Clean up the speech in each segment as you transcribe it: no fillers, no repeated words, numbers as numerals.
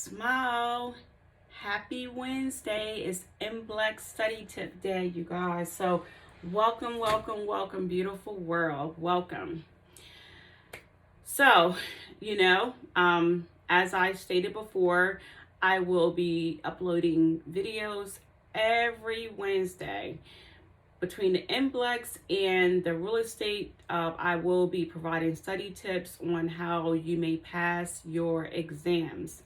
Smile. Happy Wednesday. It's MBLEX study tip day, you guys. So welcome, beautiful world. Welcome. So, as I stated before, I will be uploading videos every Wednesday. Between the MBLEX and the real estate, I will be providing study tips on how you may pass your exams.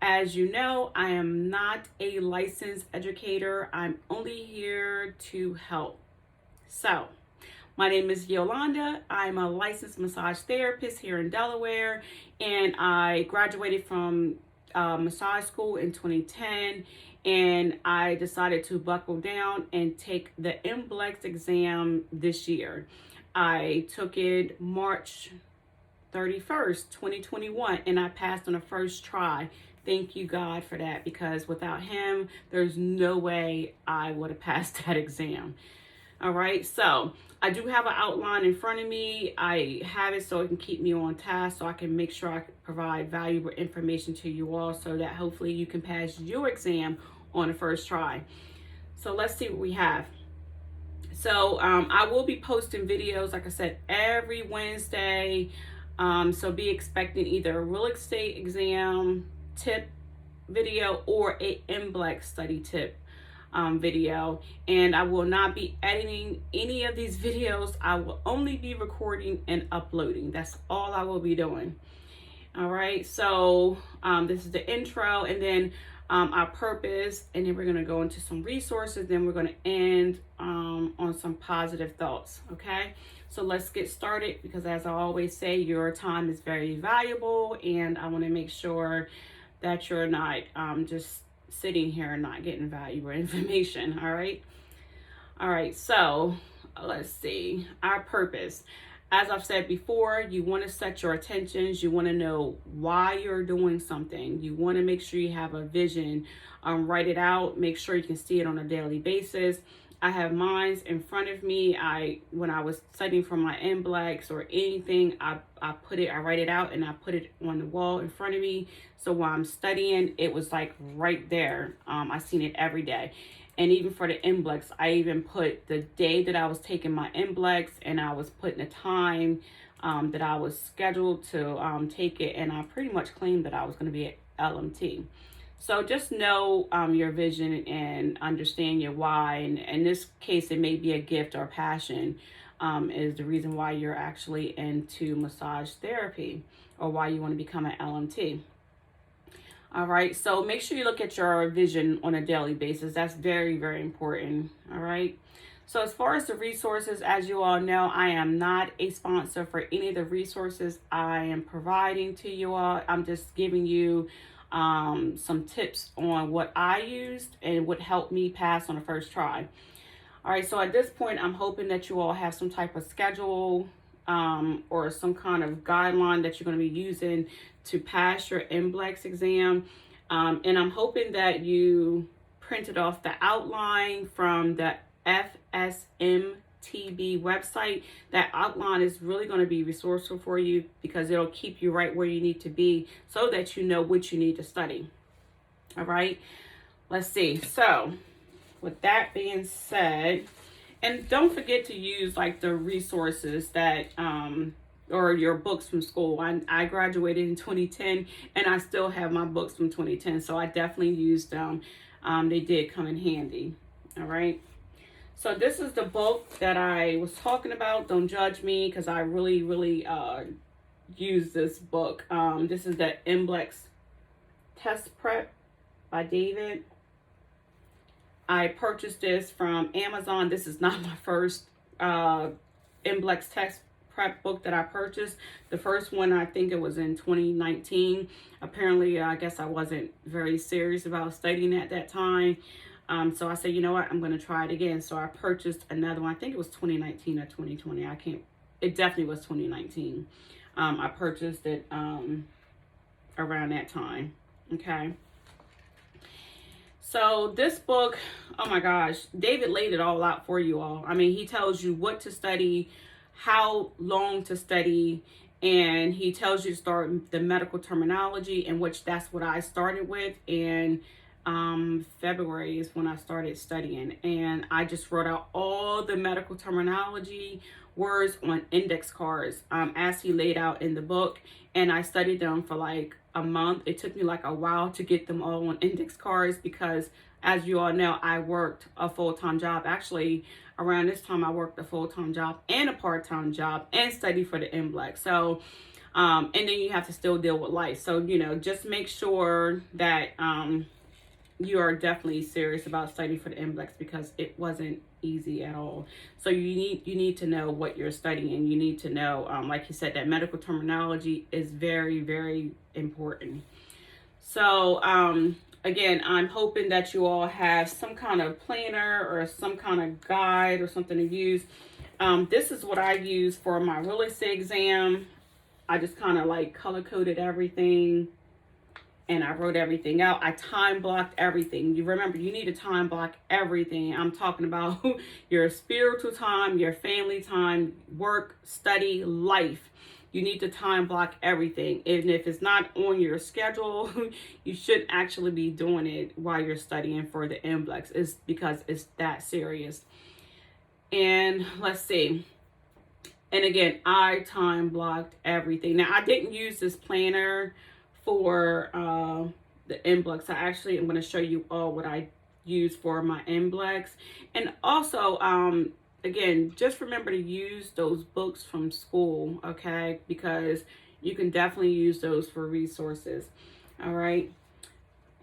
As you know, I am not a licensed educator. I'm only here to help. So, my name is Yolanda. I'm a licensed massage therapist here in Delaware, and I graduated from massage school in 2010, and I decided to buckle down and take the MBLEX exam this year. I took it March 31st, 2021, and I passed on the first try. Thank you, God, for that, because without him, there's no way I would have passed that exam. All right, so I do have an outline in front of me. I have it so it can keep me on task, so I can make sure I provide valuable information to you all so that hopefully you can pass your exam on the first try. So let's see what we have. So I will be posting videos, like I said, every Wednesday. So be expecting either a real estate exam tip video or a MBLEX study tip video. And I will not be editing any of these videos. I will only be recording and uploading. That's all I will be doing. All right, so this is the intro, and then our purpose, and then we're going to go into some resources, then we're going to end on some positive thoughts. Okay, so let's get started, because as I always say, your time is very valuable, and I want to make sure that you're not just sitting here and not getting valuable information. All right, so let's see, our purpose. As I've said before, you want to set your intentions. You want to know why you're doing something. You want to make sure you have a vision. Write it out. Make sure you can see it on a daily basis. I have mine in front of me. When I was studying for my MBLEX or anything, I write it out and I put it on the wall in front of me. So while I'm studying, it was like right there. I seen it every day. And even for the MBLEX, I even put the day that I was taking my MBLEX, and I was putting the time that I was scheduled to take it, and I pretty much claimed that I was going to be at LMT. So just know your vision and understand your why. And in this case, it may be a gift or passion is the reason why you're actually into massage therapy, or why you want to become an LMT. All right, so make sure you look at your vision on a daily basis. That's very, very important. All right. So as far as the resources, as you all know, I am not a sponsor for any of the resources I am providing to you all. I'm just giving you some tips on what I used and what helped me pass on the first try. All right, so at this point, I'm hoping that you all have some type of schedule or some kind of guideline that you're going to be using to pass your MBLEX exam. And I'm hoping that you printed off the outline from the FSMTB website. That outline is really going to be resourceful for you, because it'll keep you right where you need to be so that you know what you need to study. All right, let's see. So with that being said, and don't forget to use like the resources that or your books from school. I graduated in 2010, and I still have my books from 2010, so I definitely used them. They did come in handy. All right, so this is the book that I was talking about. Don't judge me, because I really use this book. This is the MBLEX Test Prep by David. I purchased this from Amazon. This is not my first MBLEX test prep book that I purchased. The first one, I think it was in 2019. Apparently, I guess I wasn't very serious about studying at that time. So I said, you know what, I'm going to try it again. So I purchased another one. I think it was 2019 or 2020. It definitely was 2019. I purchased it around that time. Okay. So this book, oh my gosh, David laid it all out for you all. I mean, he tells you what to study, how long to study, and he tells you to start the medical terminology, in which that's what I started with. And February is when I started studying, and I just wrote out all the medical terminology words on index cards, as he laid out in the book, and I studied them for like a month. It took me like a while to get them all on index cards because, as you all know, I worked a full-time job. Actually, around this time I worked a full-time job and a part-time job and studied for the MBLEX. So and then you have to still deal with life. So, you know, just make sure that you are definitely serious about studying for the MBLEX, because it wasn't easy at all. So you need to know what you're studying. You need to know, like he said, that medical terminology is very, very important. So again, I'm hoping that you all have some kind of planner or some kind of guide or something to use. This is what I use for my real estate exam. I just kind of like color coded everything, and I wrote everything out. I time blocked everything. You remember, you need to time block everything. I'm talking about your spiritual time, your family time, work, study, life. You need to time block everything. And if it's not on your schedule, you should actually be doing it while you're studying for the MBLEX. It's because it's that serious. And let's see. And again, I time blocked everything. Now, I didn't use this planner for the MBLEX. I actually am going to show you all what I use for my MBLEX. And also, again, just remember to use those books from school, okay? Because you can definitely use those for resources, all right?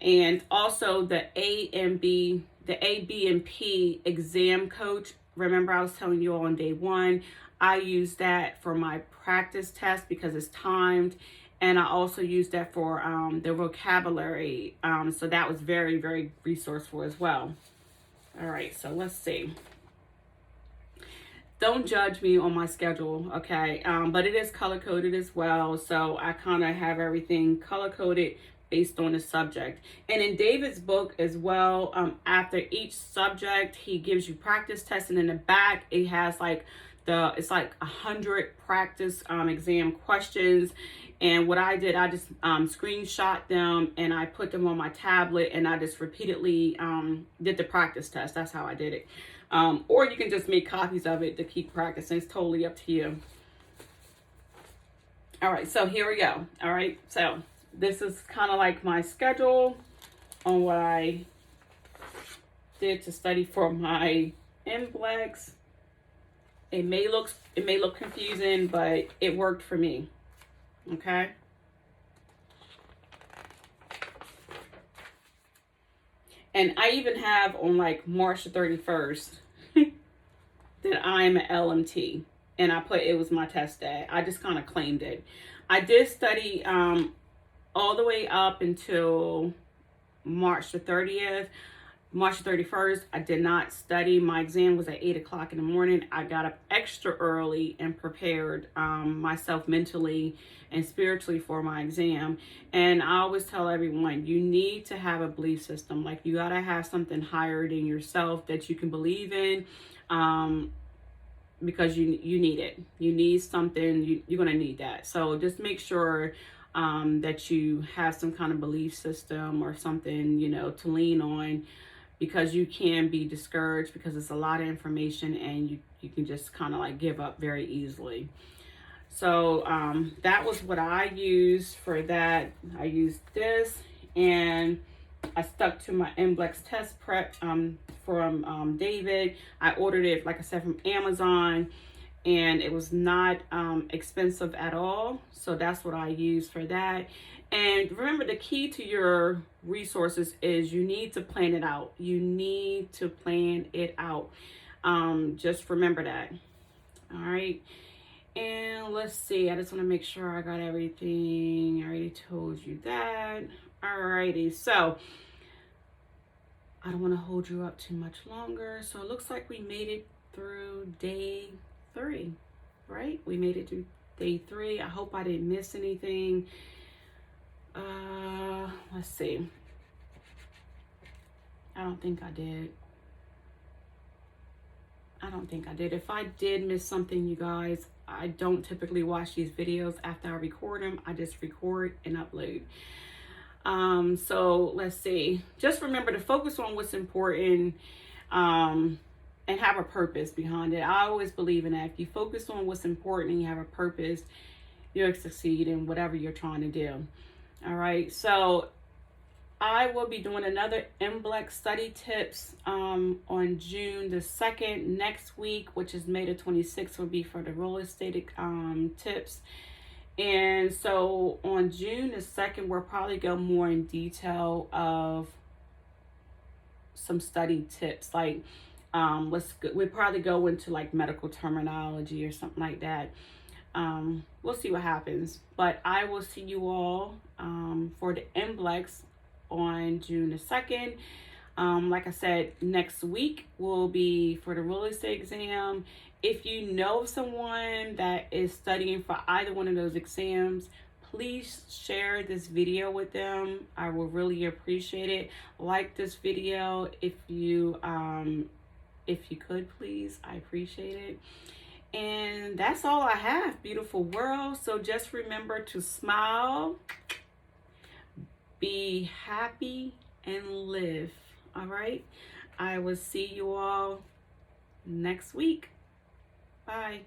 And also the A, B, and P exam coach. Remember, I was telling you all on day one, I use that for my practice test because it's timed. And I also use that for the vocabulary. So that was very, very resourceful as well. All right, so let's see. Don't judge me on my schedule, okay? But it is color-coded as well. So I kind of have everything color-coded based on the subject. And in David's book as well, after each subject, he gives you practice tests. And in the back, it has like it's like 100 practice exam questions. And what I did, I just screenshot them and I put them on my tablet, and I just repeatedly did the practice test. That's how I did it. Or you can just make copies of it to keep practicing. It's totally up to you. All right, so here we go. All right, so this is kind of like my schedule on what I did to study for my MBLEX. It may look confusing, but it worked for me. Okay. And I even have on like March the 31st that I'm an LMT, and I put it was my test day. I just kind of claimed it. I did study all the way up until March the 30th. March 31st, I did not study. My exam was at 8 o'clock in the morning. I got up extra early and prepared myself mentally and spiritually for my exam. And I always tell everyone, you need to have a belief system. Like, you got to have something higher than yourself that you can believe in, because you need it. You need something. You're going to need that. So just make sure that you have some kind of belief system or something, to lean on, because you can be discouraged because it's a lot of information, and you can just kind of like give up very easily. So that was what I used for that. I used this, and I stuck to my MBLEX test prep from David. I ordered it, like I said, from Amazon, and it was not expensive at all. So that's what I used for that. And remember, the key to your resources is you need to plan it out. You need to plan it out. Just remember that. All right. And let's see. I just want to make sure I got everything. I already told you that. All righty. So I don't want to hold you up too much longer. So it looks like we made it through day 3, right? We made it to day 3. I hope I didn't miss anything. Let's see. I don't think I did. If I did miss something, you guys, I don't typically watch these videos after I record them. I just record and upload. So let's see. Just remember to focus on what's important, and have a purpose behind it. I always believe in that. If you focus on what's important and you have a purpose, you'll succeed in whatever you're trying to do. All right. So I will be doing another MBLEX study tips on June the 2nd next week, which is May the 26th, will be for the real estate tips. And so on June the 2nd, we'll probably go more in detail of some study tips. Like, we'll probably go into like medical terminology or something like that. We'll see what happens. But I will see you all for the MBLEX on June the 2nd. Like I said, next week will be for the real estate exam. If you know someone that is studying for either one of those exams, please share this video with them. I will really appreciate it. Like this video if you could, please. I appreciate it. And that's all I have, beautiful world. So just remember to smile, be happy, and live. All right. I will see you all next week. Bye.